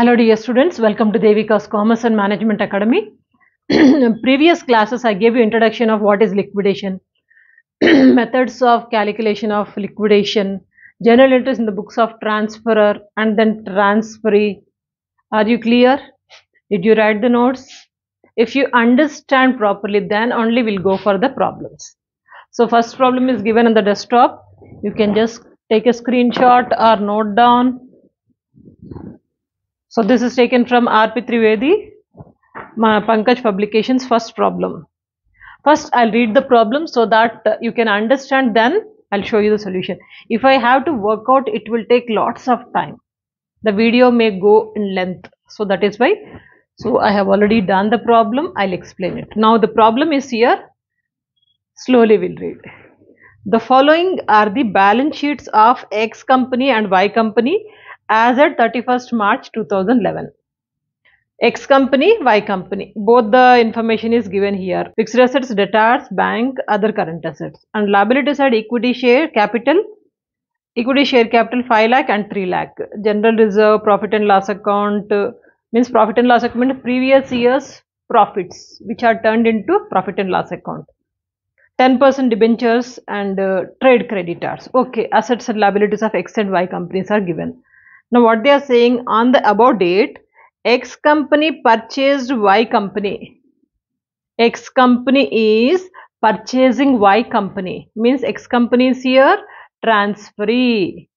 Hello dear students, welcome to Devika's Commerce and Management Academy. Previous classes I gave you introduction of what is liquidation, methods of calculation of liquidation, journal entries in the books of transferor and then transferee. Are you clear? Did you write the notes? If you understand properly, then only we'll go for the problems. So first problem is given on the desktop. You can just take a screenshot or note down. So this is taken from R.P. Trivedi, Pankaj Publications, first problem. First, I'll read the problem so that you can understand, then I'll show you the solution. If I have to work out, it will take lots of time. The video may go in length. So that is why. So I have already done the problem. I'll explain it. Now the problem is here. Slowly we'll read. The following are the balance sheets of X company and Y company as at 31st March 2011. X company, Y company. Both the information is given here. Fixed assets, debtors, bank, other current assets. And liabilities are equity share capital. Equity share capital 5 lakh and 3 lakh. General reserve, profit and loss account means profit and loss account previous year's profits which are turned into profit and loss account. 10% debentures and trade creditors. Okay, assets and liabilities of X and Y companies are given. Now what they are saying, on the above date, X company purchased Y company. X company is purchasing Y company. Means X company is here transferee.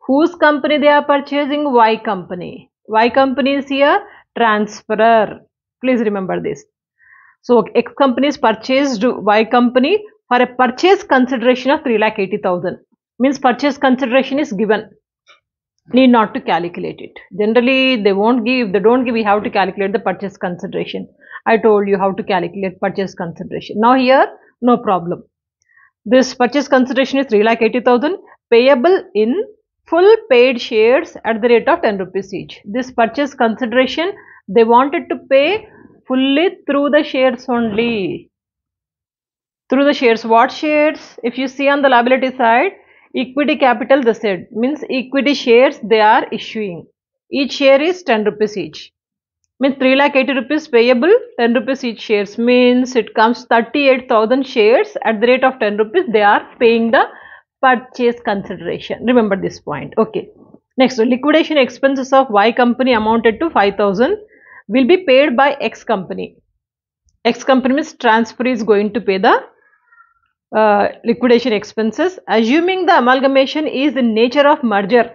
Whose company they are purchasing? Y company. Y company is here transferor. Please remember this. So X company is purchased Y company for a purchase consideration of 3,80,000. Means purchase consideration is given. Need not to calculate it. Generally, they won't give. If they don't give, we have to calculate the purchase consideration. I told you how to calculate purchase consideration. Now here, no problem. This purchase consideration is 3,80,000 payable in full paid shares at the rate of 10 rupees each. This purchase consideration, they wanted to pay fully through the shares only. Through the shares. What shares? If you see on the liability side, equity capital they said, means equity shares they are issuing. Each share is 10 rupees each. Means 3,80,000 rupees payable, 10 rupees each shares. Means it comes 38,000 shares at the rate of 10 rupees. They are paying the purchase consideration. Remember this point. Okay. Next, liquidation expenses of Y company amounted to 5,000 will be paid by X company. X company means transferee is going to pay the liquidation expenses, assuming the amalgamation is in nature of merger.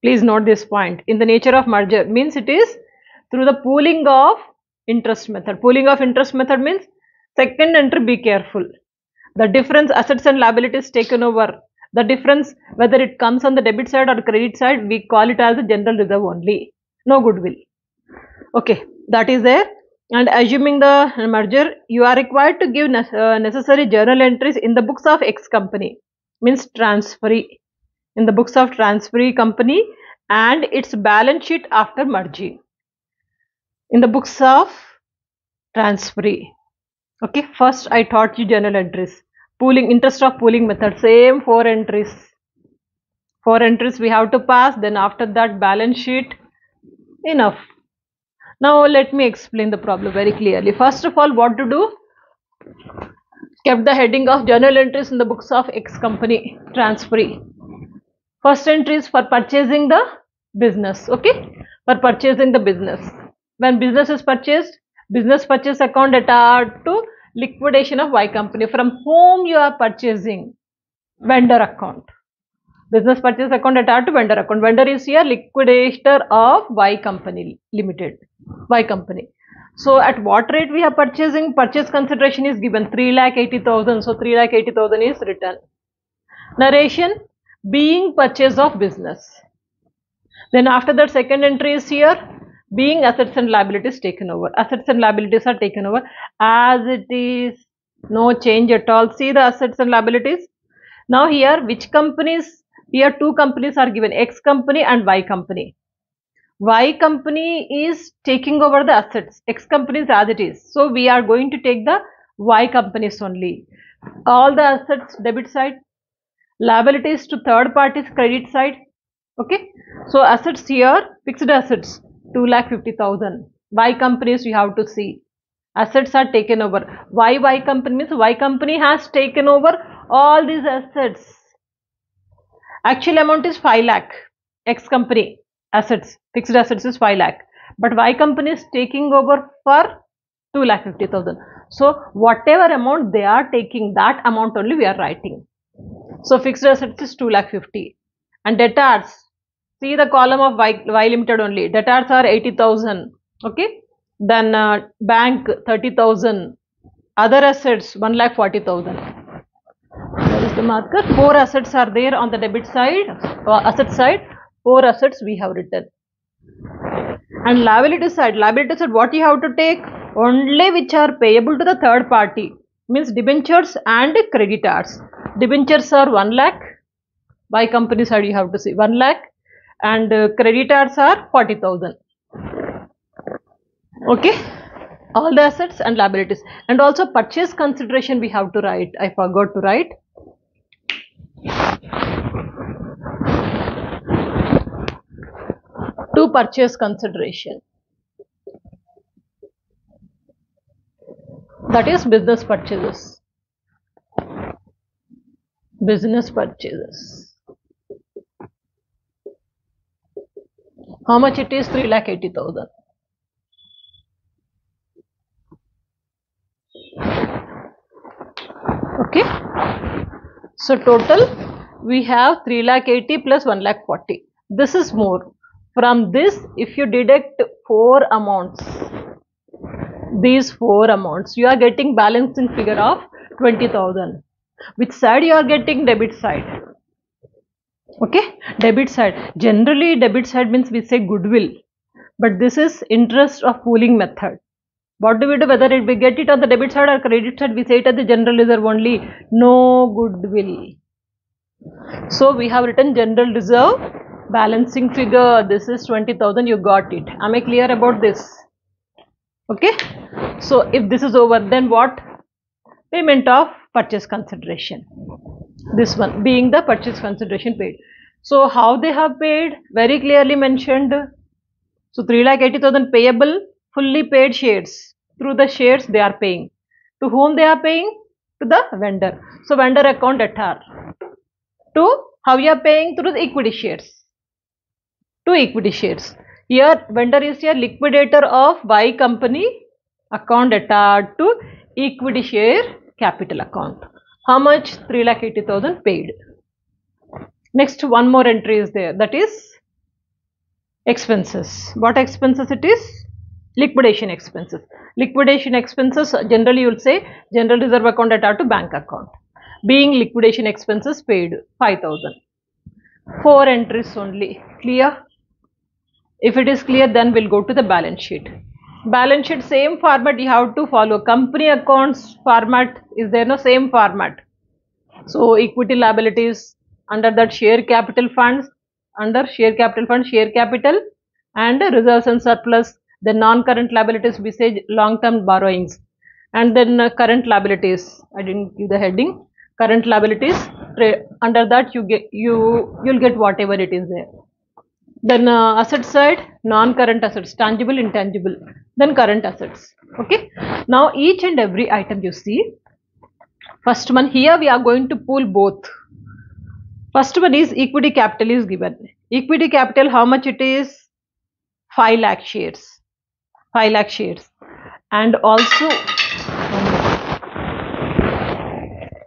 Please note this point. In the nature of merger means it is through the pooling of interest method. Pooling of interest method means second entry, be careful. The difference assets and liabilities taken over. The difference whether it comes on the debit side or credit side, we call it as a general reserve only. No goodwill. Okay, that is there. And assuming the merger, you are required to give necessary journal entries in the books of X company, means transferee, in the books of transferee company and its balance sheet after merging, in the books of transferee. Okay, first I taught you journal entries. Pooling, interest of pooling method, same 4 entries. 4 entries we have to pass, then after that balance sheet, enough. Now let me explain the problem very clearly. First of all, what to do? Kept the heading of journal entries in the books of X company transferee. First entry is for purchasing the business. Okay, for purchasing the business. When business is purchased, business purchase account attached to liquidation of Y company. From whom you are purchasing? Vendor account. Business purchase account attached to vendor account. Vendor is here liquidator of Y company limited. Y company. So at what rate we are purchasing? Purchase consideration is given 3,80,000. So 3,80,000 is written. Narration, being purchase of business. Then after that second entry is here, being assets and liabilities taken over. Assets and liabilities are taken over as it is. No change at all. See the assets and liabilities. Now here which companies? Here 2 companies are given, X company and Y company. Y company is taking over the assets, X company is as it is. So we are going to take the Y companies only. All the assets debit side, liabilities to third parties credit side, Okay, so assets here, fixed assets 2,50,000. Y companies you have to see. Assets are taken over. Why Y company means Y company has taken over all these assets. Actual amount is 5 lakh. X company assets, fixed assets is 5 lakh. But Y company is taking over for 2,50,000. So whatever amount they are taking, that amount only we are writing. So fixed assets is 2,50,000. And debtors, see the column of Y Limited only. Debtors are 80,000. Okay. Then bank 30,000. Other assets 1,40,000. Where is the marker? 4 assets are there on the debit side, asset side. 4 assets we have written. And liability side what you have to take? Only which are payable to the third party. Means debentures and creditors. Debentures are 1 lakh. By company side you have to see 1 lakh. And creditors are 40,000. Okay. All the assets and liabilities. And also purchase consideration we have to write. I forgot to write. To purchase consideration. That is business purchases. Business purchases. How much it is? 3,80,000. Okay. So total we have 3,80,000 plus 1,40,000. This is more. From this, if you deduct 4 amounts, these 4 amounts, you are getting balancing figure of 20,000. Which side you are getting? Debit side. Okay, debit side. Generally, debit side means we say goodwill, but this is interest of pooling method. What do we do? Whether we get it on the debit side or credit side, we say it as the general reserve only. No goodwill. So we have written general reserve balancing figure. This is 20,000. You got it. Am I clear about this? Okay. So if this is over, then what? Payment of purchase consideration. This one being the purchase consideration paid. So how they have paid? Very clearly mentioned. So 3,80,000 payable, fully paid shares. Through the shares they are paying. To whom they are paying? To the vendor. So vendor account debtor. To how you are paying? Through the equity shares. To equity shares. Here vendor is here liquidator of Y company, account debtor to equity share capital account. How much? 3,80,000 paid. Next, one more entry is there, that is expenses. What expenses it is? Liquidation expenses. Liquidation expenses, generally you will say general reserve account debtor to bank account. Being liquidation expenses paid 5,000. 4 entries only. Clear? If it is clear, then we'll go to the balance sheet. Balance sheet, same format you have to follow. Company accounts format is there, no? Same format. So equity liabilities, under that share capital funds, under share capital fund, share capital, and reserves and surplus. The non-current liabilities we say long-term borrowings, and then current liabilities. I didn't give the heading. Current liabilities, under that you'll get whatever it is there. Then asset side, non-current assets, tangible, intangible. Then current assets. Okay. Now each and every item you see. First one, here we are going to pool both. First one is equity capital is given. Equity capital, how much it is? 5 lakh shares. 5 lakh shares. And also,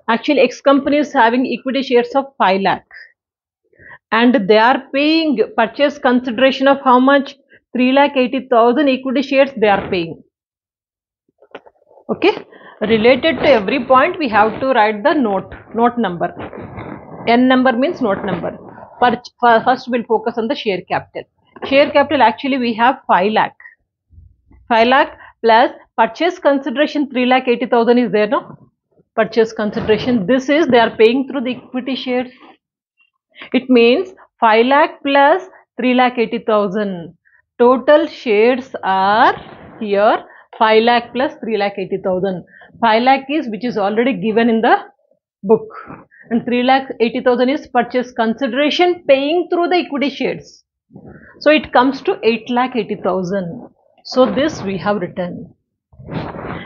actually X company is having equity shares of 5 lakh. And they are paying purchase consideration of how much? 3,80,000 equity shares they are paying. Okay. Related to every point, we have to write the note number. N number means note number. First we'll focus on the share capital. Share capital, actually we have 5 lakh. 5 lakh plus purchase consideration 3,80,000 is there, no? Purchase consideration, this is they are paying through the equity shares. It means 5 lakh plus 3,80,000. Total shares are here 5 lakh plus 3,80,000. 5 lakh is which is already given in the book. and 3,80,000 is purchase consideration paying through the equity shares. So it comes to 8,80,000. So this we have written.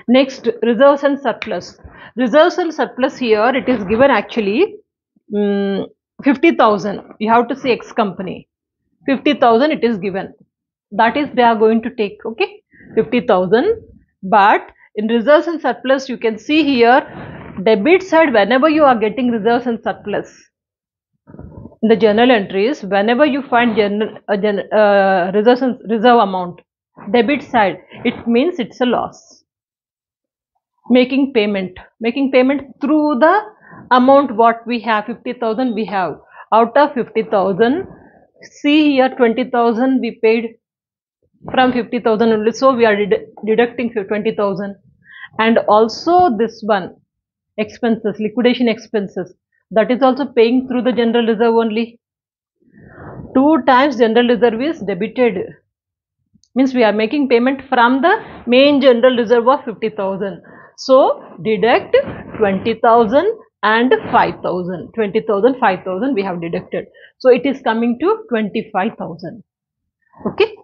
Next, reserves and surplus. Reserves and surplus, here it is given actually 50,000. You have to see X company. 50,000 it is given. That is they are going to take, okay, 50,000. But in reserves and surplus, you can see here debit side, whenever you are getting reserves and surplus, in the journal entries, whenever you find reserve amount, debit side, it means it's a loss. Making payment through the amount what we have, 50,000 we have. Out of 50,000, see here 20,000 we paid from 50,000 only, so we are deducting 20,000. And also this one, expenses, liquidation expenses, that is also paying through the general reserve only. 2 times general reserve is debited, means we are making payment from the main general reserve of 50,000. So deduct 20,000 and 5,000. 20,000, 5,000 we have deducted. So it is coming to 25,000. Okay.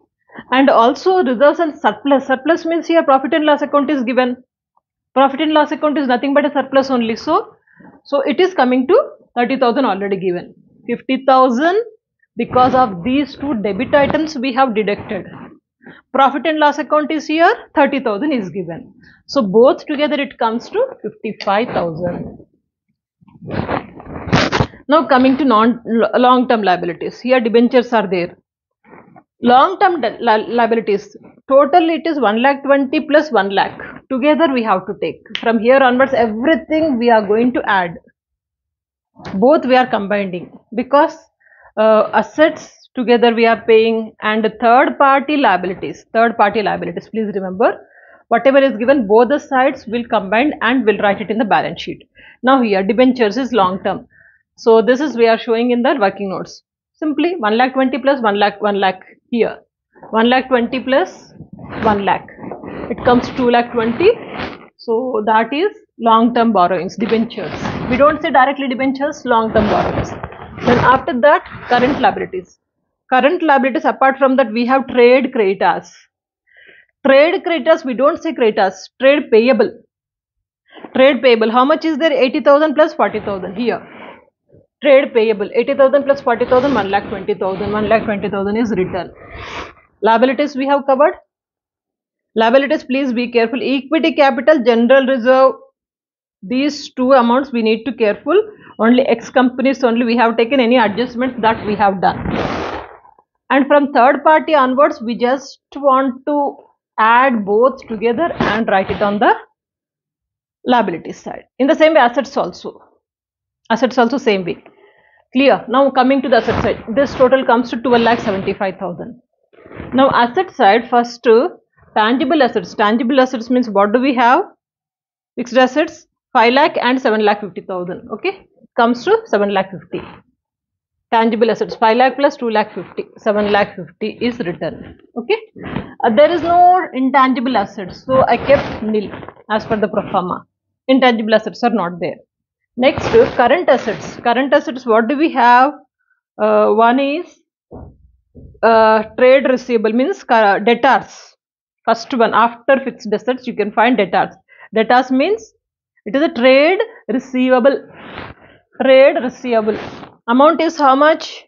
And also reserves and surplus. Surplus means here profit and loss account is given. Profit and loss account is nothing but a surplus only. So it is coming to 30,000 already given. 50,000 because of these two debit items we have deducted. Profit and loss account is here, 30,000 is given. So both together it comes to 55,000. Now coming to long-term liabilities. Here debentures are there. Long-term liabilities, total it is 1,20,000 plus 1 lakh. Together we have to take. From here onwards everything we are going to add. Both we are combining because assets together we are paying, and third party liabilities, please remember, whatever is given, both the sides will combine and will write it in the balance sheet. Now here debentures is long term, so this is we are showing in the working notes. Simply 1,20,000 plus 1 lakh here, 1,20,000 plus 1 lakh, it comes 2,20,000. So that is long term borrowings, debentures. We don't say directly debentures, long term borrowings. Then after that, current liabilities. Current liabilities, apart from that, we have trade creditors. Trade creditors, we don't say creditors, trade payable. Trade payable, how much is there? 80,000 plus 40,000 here. Trade payable, 80,000 plus 40,000, 1,20,000. 1,20,000 is written. Liabilities we have covered. Liabilities, please be careful. Equity capital, general reserve, these two amounts we need to careful. Only X companies only we have taken any adjustments that we have done. And from third party onwards, we just want to add both together and write it on the liability side. In the same way, assets also same way. Clear? Now coming to the asset side, this total comes to 12,75,000. Now asset side, first tangible assets. Tangible assets means what do we have? Fixed assets 5 lakh and 7,50,000. Okay, comes to 7,50,000. Tangible assets 5 lakh plus 2,50,000, 7,50,000 is written. Okay, there is no intangible assets, so I kept nil as per the pro forma. Intangible assets are not there. Next, current assets. Current assets, what do we have? One is trade receivable, means debtors. First one, after fixed assets, you can find debtors. Debtors means it is a trade receivable. Trade receivable. Amount is how much?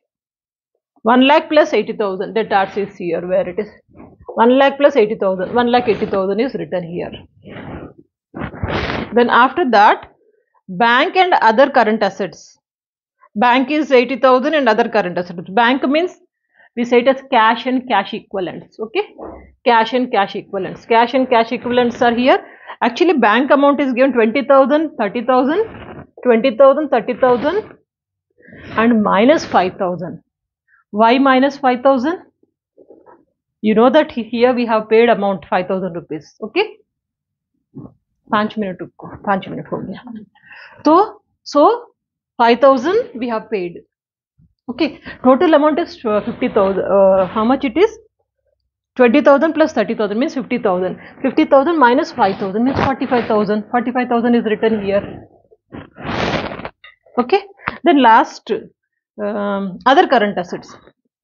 1 lakh plus 80,000. Debtors is here where it is. 1 lakh plus 80,000. 1,80,000 is written here. Then after that, bank and other current assets. Bank is 80,000 and other current assets. Bank means we say it as cash and cash equivalents. Okay, cash and cash equivalents. Cash and cash equivalents are here. Actually, bank amount is given 20,000, 30,000, 20,000, 30,000, and minus 5,000. Why minus 5,000? You know that here we have paid amount 5,000 rupees. Okay, 5 minutes हो गया. So 5,000 we have paid. Okay, total amount is 50,000. How much it is? 20,000 plus 30,000 means 50,000. 50,000 minus 5,000 means 45,000. 45,000 is written here. Okay, then last, other current assets.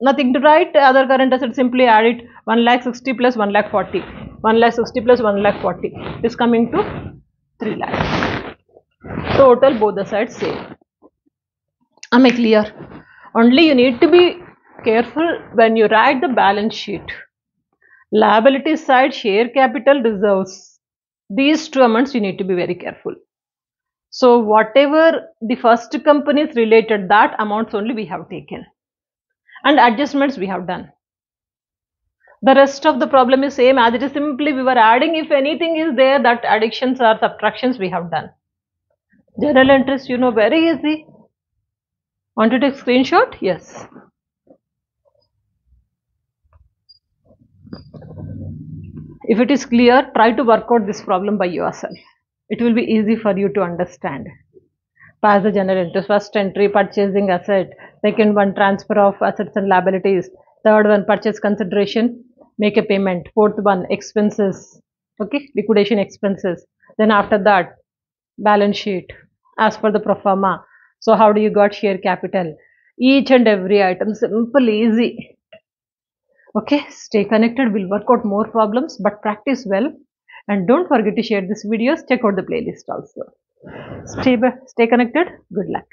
Nothing to write. Other current assets, simply add it. 1,60,000 plus 1,40,000. 1,60,000 plus 1,40,000 is coming to 3 lakhs. Total both the sides same. Am I clear? Only you need to be careful when you write the balance sheet. Liability side, share capital, reserves. These two amounts you need to be very careful. So whatever the first company is related, that amounts only we have taken, and adjustments we have done. The rest of the problem is same as it is, simply we were adding. If anything is there, that additions or subtractions we have done. Journal entries, you know, very easy. Want to take screenshot? Yes. If it is clear, try to work out this problem by yourself. It will be easy for you to understand. Pass the journal entries. First entry, purchasing asset. Second one, transfer of assets and liabilities. Third one, purchase consideration, make a payment. Fourth one, expenses. Okay, liquidation expenses. Then after that, balance sheet as per the pro forma. So how do you got share capital? Each and every item, simple, easy. Okay, stay connected. We'll work out more problems, but practice well. And don't forget to share these videos. Check out the playlist also. Stay connected. Good luck.